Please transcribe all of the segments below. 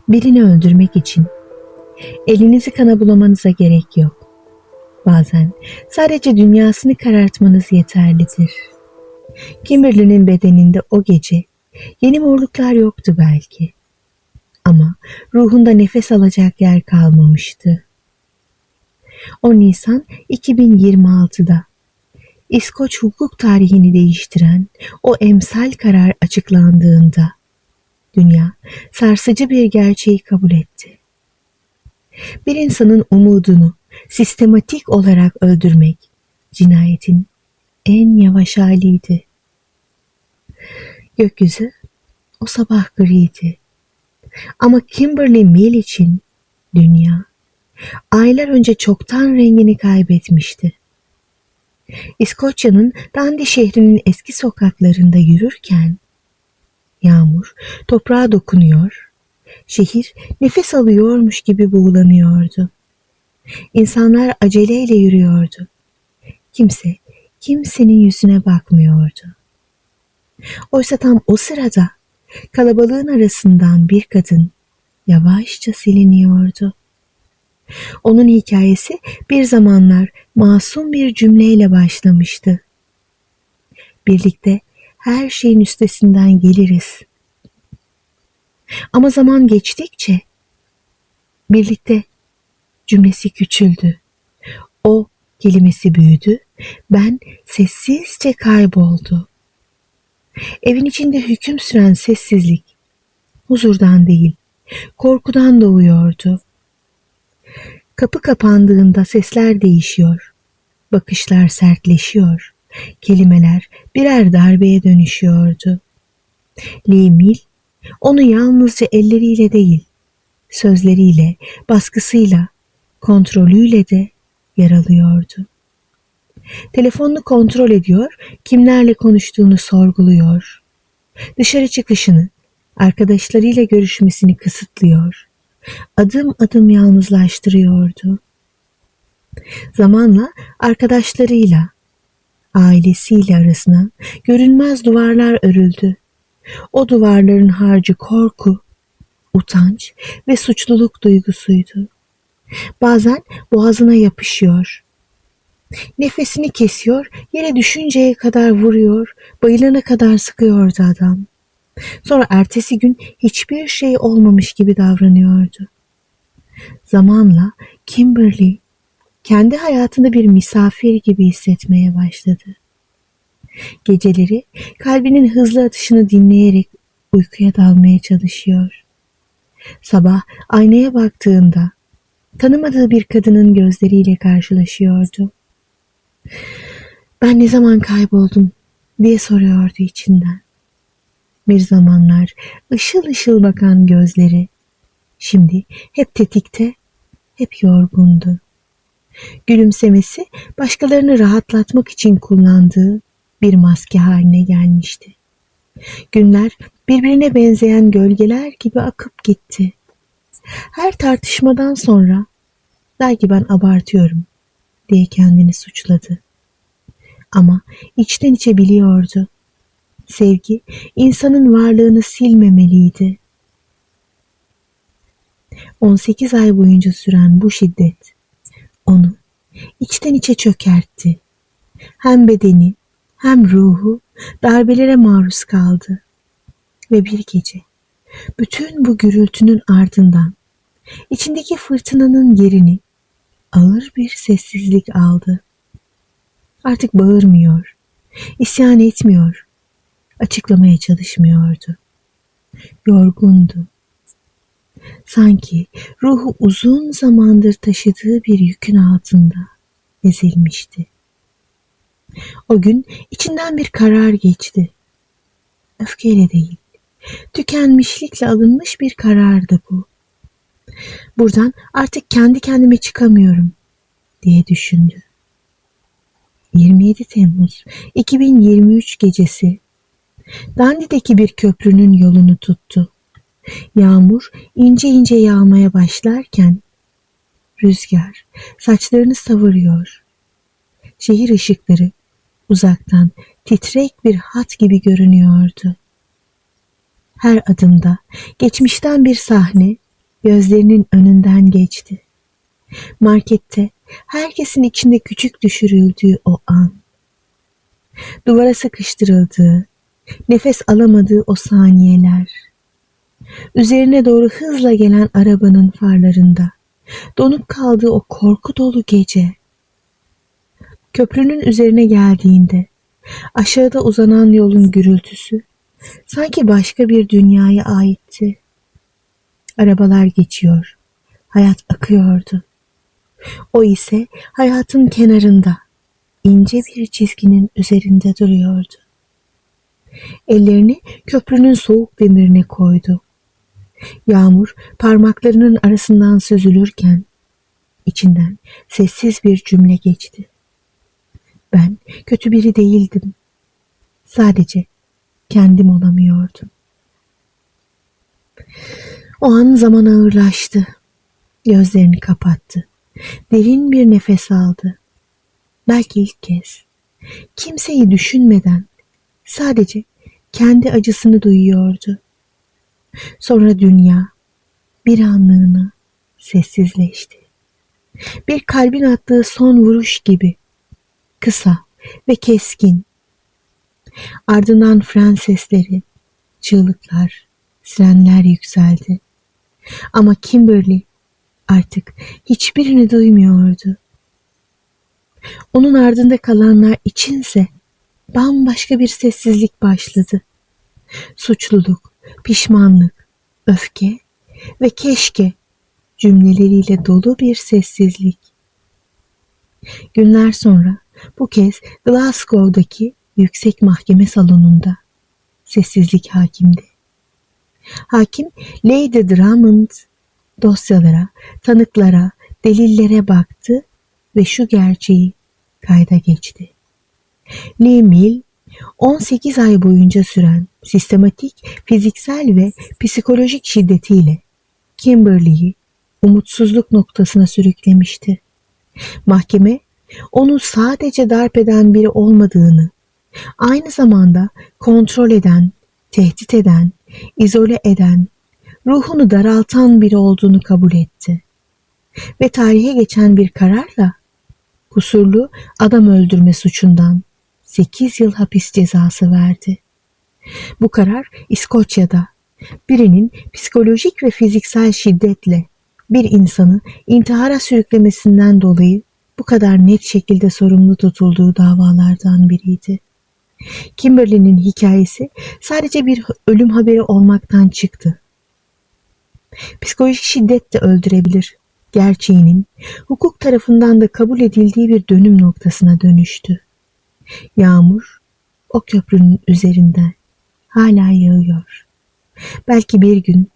Birini öldürmek için elinizi kana bulamanıza gerek yok. Bazen sadece dünyasını karartmanız yeterlidir. Kimberly'nin bedeninde o gece yeni morluklar yoktu belki. Ama ruhunda nefes alacak yer kalmamıştı. 10 Nisan 2026'da İskoç hukuk tarihini değiştiren o emsal karar açıklandığında dünya sarsıcı bir gerçeği kabul etti. Bir insanın umudunu sistematik olarak öldürmek cinayetin en yavaş haliydi. Gökyüzü o sabah griydi. Ama Kimberly Mill için dünya aylar önce çoktan rengini kaybetmişti. İskoçya'nın Dundee şehrinin eski sokaklarında yürürken yağmur toprağa dokunuyor, şehir nefes alıyormuş gibi buğulanıyordu. İnsanlar aceleyle yürüyordu. Kimse kimsenin yüzüne bakmıyordu. Oysa tam o sırada kalabalığın arasından bir kadın yavaşça siliniyordu. Onun hikayesi bir zamanlar masum bir cümleyle başlamıştı. Birlikte her şeyin üstesinden geliriz. Ama zaman geçtikçe birlikte cümlesi küçüldü. O kelimesi büyüdü. Ben sessizce kayboldu. Evin içinde hüküm süren sessizlik huzurdan değil, korkudan doğuyordu. Kapı kapandığında sesler değişiyor. Bakışlar sertleşiyor. Kelimeler birer darbeye dönüşüyordu. Lee Mill onu yalnızca elleriyle değil, sözleriyle, baskısıyla, kontrolüyle de yaralıyordu. Telefonunu kontrol ediyor, kimlerle konuştuğunu sorguluyor. Dışarı çıkışını, arkadaşlarıyla görüşmesini kısıtlıyor. Adım adım yalnızlaştırıyordu. Zamanla arkadaşlarıyla, ailesiyle arasına görünmez duvarlar örüldü. O duvarların harcı korku, utanç ve suçluluk duygusuydu. Bazen boğazına yapışıyor. Nefesini kesiyor, yere düşünceye kadar vuruyor, bayılana kadar sıkıyordu adam. Sonra ertesi gün hiçbir şey olmamış gibi davranıyordu. Zamanla Kimberly kendi hayatında bir misafir gibi hissetmeye başladı. Geceleri kalbinin hızlı atışını dinleyerek uykuya dalmaya çalışıyor. Sabah aynaya baktığında tanımadığı bir kadının gözleriyle karşılaşıyordu. "Ben ne zaman kayboldum?" diye soruyordu içinden. Bir zamanlar ışıl ışıl bakan gözleri şimdi hep tetikte, hep yorgundu. Gülümsemesi başkalarını rahatlatmak için kullandığı bir maske haline gelmişti. Günler birbirine benzeyen gölgeler gibi akıp gitti. Her tartışmadan sonra belki ben abartıyorum diye kendini suçladı. Ama içten içe biliyordu. Sevgi insanın varlığını silmemeliydi. 18 ay boyunca süren bu şiddet onu içten içe çökertti. Hem bedeni hem ruhu darbelere maruz kaldı. Ve bir gece bütün bu gürültünün ardından içindeki fırtınanın yerini ağır bir sessizlik aldı. Artık bağırmıyor, isyan etmiyor, açıklamaya çalışmıyordu. Yorgundu. Sanki ruhu uzun zamandır taşıdığı bir yükün altında ezilmişti. O gün içinden bir karar geçti. Öfkeyle değil, tükenmişlikle alınmış bir karardı bu. Buradan artık kendi kendime çıkamıyorum diye düşündü. 27 Temmuz 2023 gecesi Dundee'deki bir köprünün yolunu tuttu. Yağmur ince ince yağmaya başlarken rüzgar saçlarını savuruyor. Şehir ışıkları uzaktan titrek bir hat gibi görünüyordu. Her adımda geçmişten bir sahne, gözlerinin önünden geçti. Markette herkesin içinde küçük düşürüldüğü o an. Duvara sıkıştırıldığı, nefes alamadığı o saniyeler. Üzerine doğru hızla gelen arabanın farlarında. Donup kaldığı o korku dolu gece. Köprünün üzerine geldiğinde aşağıda uzanan yolun gürültüsü sanki başka bir dünyaya aitti. Arabalar geçiyor. Hayat akıyordu. O ise hayatın kenarında, ince bir çizginin üzerinde duruyordu. Ellerini köprünün soğuk demirine koydu. Yağmur parmaklarının arasından süzülürken içinden sessiz bir cümle geçti. Ben kötü biri değildim. Sadece kendim olamıyordum. O an zaman ağırlaştı. Gözlerini kapattı. Derin bir nefes aldı. Belki ilk kez. Kimseyi düşünmeden sadece kendi acısını duyuyordu. Sonra dünya bir anlığına sessizleşti. Bir kalbin attığı son vuruş gibi kısa ve keskin. Ardından fren sesleri, çığlıklar, sirenler yükseldi. Ama Kimberly artık hiçbirini duymuyordu. Onun ardında kalanlar içinse bambaşka bir sessizlik başladı. Suçluluk, pişmanlık, öfke ve keşke cümleleriyle dolu bir sessizlik. Günler sonra bu kez Glasgow'daki yüksek mahkeme salonunda sessizlik hakimdi. Hakim Lady Drummond dosyalara, tanıklara, delillere baktı ve şu gerçeği kayda geçti. Lee Mill 18 ay boyunca süren sistematik fiziksel ve psikolojik şiddetiyle Kimberly'yi umutsuzluk noktasına sürüklemişti. Mahkeme onu sadece darp eden biri olmadığını, aynı zamanda kontrol eden, tehdit eden, izole eden, ruhunu daraltan biri olduğunu kabul etti. Ve tarihe geçen bir kararla kusurlu adam öldürme suçundan 8 yıl hapis cezası verdi. Bu karar İskoçya'da birinin psikolojik ve fiziksel şiddetle bir insanı intihara sürüklemesinden dolayı bu kadar net şekilde sorumlu tutulduğu davalardan biriydi. Kimberly'nin hikayesi sadece bir ölüm haberi olmaktan çıktı. Psikolojik şiddet de öldürebilir gerçeğinin hukuk tarafından da kabul edildiği bir dönüm noktasına dönüştü. Yağmur o köprünün üzerinden hala yağıyor. Belki bir gün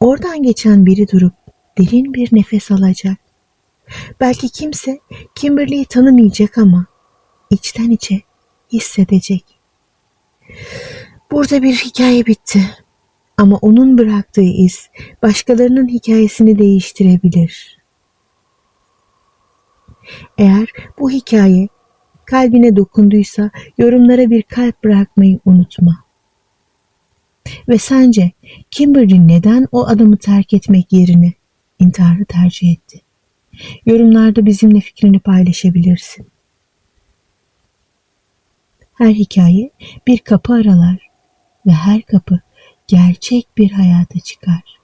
oradan geçen biri durup derin bir nefes alacak. Belki kimse Kimberly'yi tanımayacak ama içten içe hissedecek. Burada bir hikaye bitti. Ama onun bıraktığı iz başkalarının hikayesini değiştirebilir. Eğer bu hikaye kalbine dokunduysa yorumlara bir kalp bırakmayı unutma. Ve sence Kimberly neden o adamı terk etmek yerine intiharı tercih etti? Yorumlarda bizimle fikrini paylaşabilirsin. Her hikaye bir kapı aralar ve her kapı gerçek bir hayata çıkar.